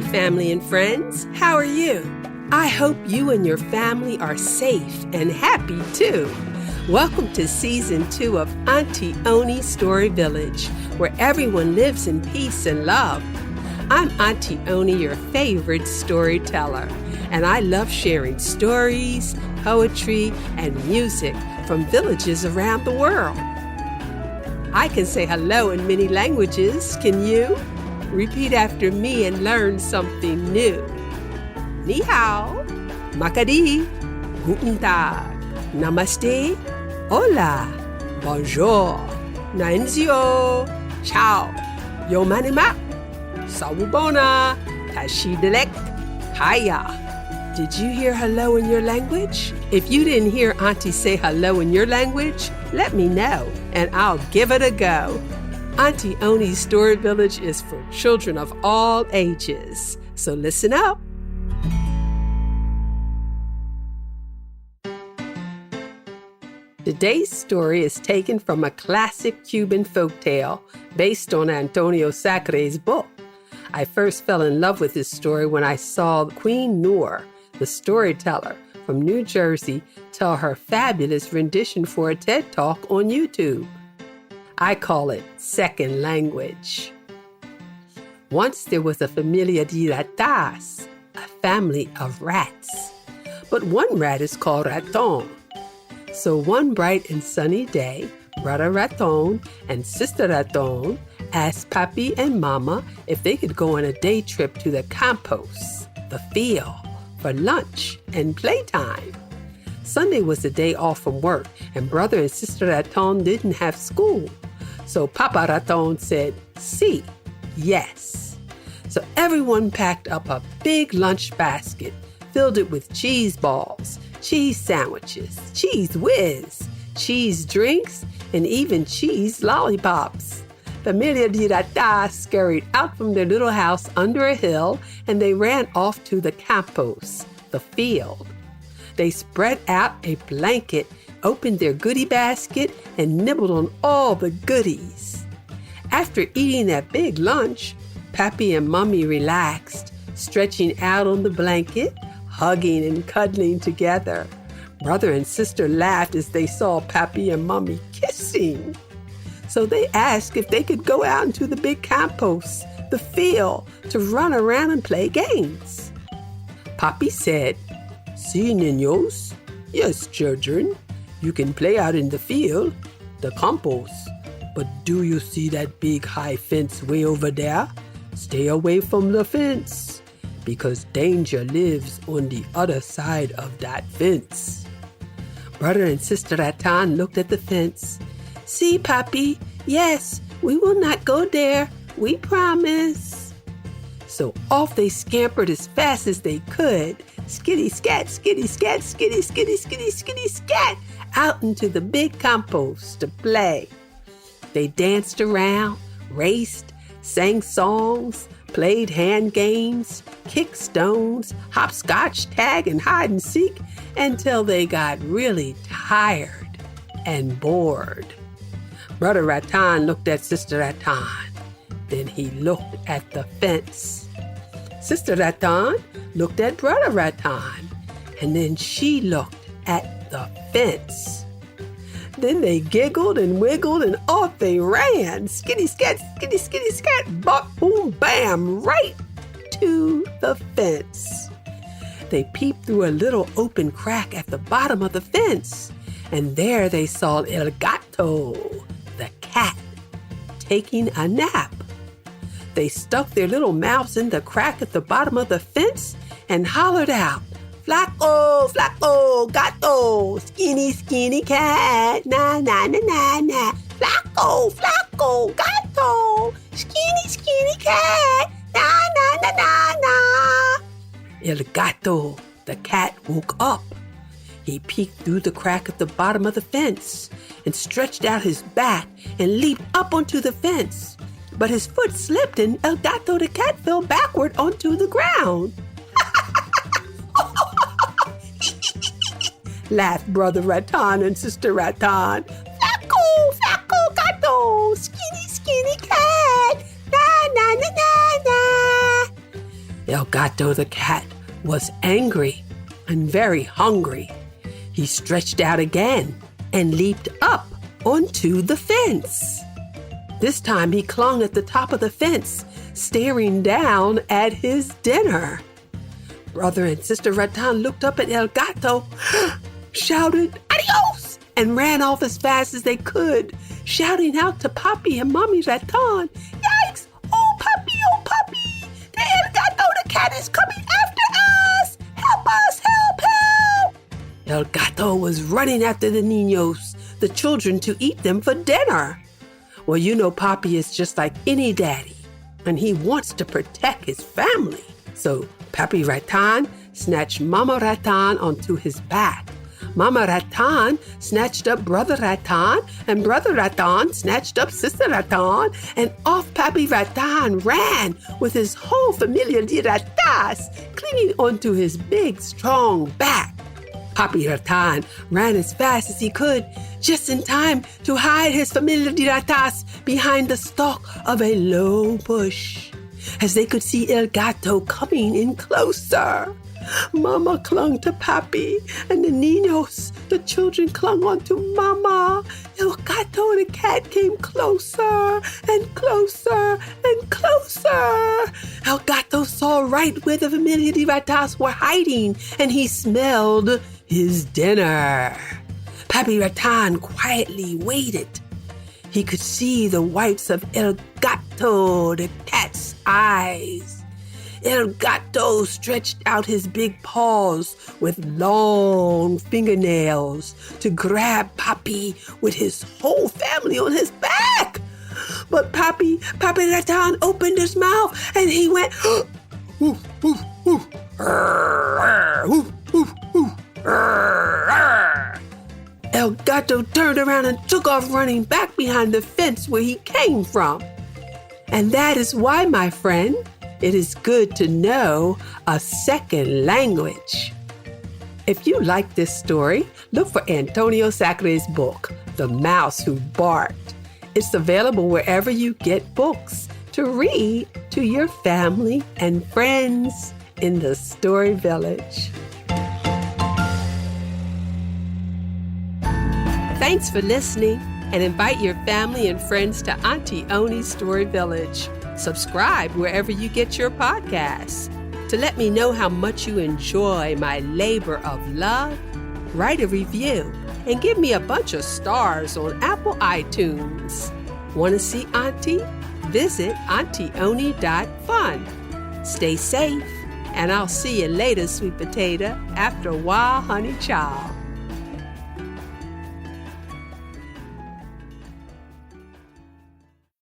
family and friends. How are you? I hope you and your family are safe and happy too. Welcome to Season 2 of Auntie Oni Story Village, where everyone lives in peace and love. I'm Auntie Oni, your favorite storyteller, and I love sharing stories, poetry, and music from villages around the world. I can say hello in many languages, can you? Repeat after me and learn something new. Ni hao, makadi, guten tag, namaste, hola, bonjour, nainzio, ciao, yo manima, sawubona, tashidelek, kaya. Did you hear hello in your language? If you didn't hear Auntie say hello in your language, let me know and I'll give it a go. Auntie Oni's Story Village is for children of all ages, so listen up. Today's story is taken from a classic Cuban folktale based on Antonio Sacre's book. I first fell in love with this story when I saw Queen Noor, the storyteller from New Jersey, tell her fabulous rendition for a TED Talk on YouTube. I call it second language. Once there was a familia de ratas, a family of rats. But one rat is called Raton. So one bright and sunny day, Brother Raton and Sister Raton asked Papi and Mama if they could go on a day trip to the campos, the field, for lunch and playtime. Sunday was the day off from work, and Brother and Sister Raton didn't have school. So Papa Raton said, "Sí, yes." So everyone packed up a big lunch basket, filled it with cheese balls, cheese sandwiches, cheese whiz, cheese drinks, and even cheese lollipops. Familia de Rata scurried out from their little house under a hill, and they ran off to the campos, the field. They spread out a blanket, opened their goodie basket, and nibbled on all the goodies. After eating that big lunch, Papi and Mummy relaxed, stretching out on the blanket, hugging and cuddling together. Brother and sister laughed as they saw Papi and Mummy kissing. So they asked if they could go out into the big campos, the field, to run around and play games. Papi said, "Sí, niños. Yes, children. You can play out in the field, the campos. But do you see that big high fence way over there? Stay away from the fence, because danger lives on the other side of that fence." Brother and Sister Ratan looked at the fence. "See, Papi, yes, we will not go there, we promise." So off they scampered as fast as they could, skitty scat, skitty scat, skitty skitty skitty skitty scat, out into the big campos to play. They danced around, raced, sang songs, played hand games, kicked stones, hopscotch, tag, and hide and seek until they got really tired and bored. Brother Ratan looked at Sister Ratan. Then he looked at the fence. Sister Ratan looked at Brother Ratan. And then she looked at the fence. Then they giggled and wiggled and off they ran. Skitty scat, skitty skitty scat, bop, boom, bam, right to the fence. They peeped through a little open crack at the bottom of the fence. And there they saw El Gato, the cat, taking a nap. They stuck their little mouths in the crack at the bottom of the fence and hollered out, "Flaco, flaco, gato, skinny, skinny cat, na, na, na, na, na. Flaco, flaco, gato, skinny, skinny cat, na, na, na, na, na." El Gato, the cat, woke up. He peeked through the crack at the bottom of the fence and stretched out his back and leaped up onto the fence. But his foot slipped and El Gato the cat fell backward onto the ground. Laughed Brother Ratan and Sister Ratan. "Flaco, flaco, gato, skinny, skinny cat, na, na, na, na, na." El Gato the cat was angry and very hungry. He stretched out again and leaped up onto the fence. This time he clung at the top of the fence, staring down at his dinner. Brother and Sister Rattan looked up at El Gato, shouted, "Adios!" and ran off as fast as they could, shouting out to Papi and Mommy Rattan, "Yikes! Oh, Papi, the El Gato the cat is coming after us! Help us, help! El Gato was running after the niños, the children, to eat them for dinner. Well, you know Papi is just like any daddy, and he wants to protect his family. So Papi Rattan snatched Mama Rattan onto his back. Mama Rattan snatched up Brother Rattan, and Brother Rattan snatched up Sister Rattan, and off Papi Rattan ran with his whole familia de ratas clinging onto his big, strong back. Papi Rattan ran as fast as he could, just in time to hide his familia de ratas behind the stalk of a low bush, as they could see El Gato coming in closer. Mama clung to Papi, and the niños, the children, clung onto Mama. El Gato and the cat came closer and closer and closer. El Gato saw right where the familia de ratas were hiding, and he smelled his dinner. Papi Rattan quietly waited. He could see the whites of El Gato, the cat's eyes. El Gato stretched out his big paws with long fingernails to grab Papi with his whole family on his back. But Papi Rattan opened his mouth and he went, "Woof, woof, woof, woof, woof, woof." El Gato turned around and took off running back behind the fence where he came from. And that is why, my friend, it is good to know a second language. If you like this story, look for Antonio Sacre's book, The Mouse Who Barked. It's available wherever you get books to read to your family and friends in the Story Village. Thanks for listening, and invite your family and friends to Auntie Oni's Story Village. Subscribe wherever you get your podcasts. To let me know how much you enjoy my labor of love, write a review and give me a bunch of stars on Apple iTunes. Want to see Auntie? Visit AuntieOni.fun. Stay safe, and I'll see you later, sweet potato. After a while, honey child.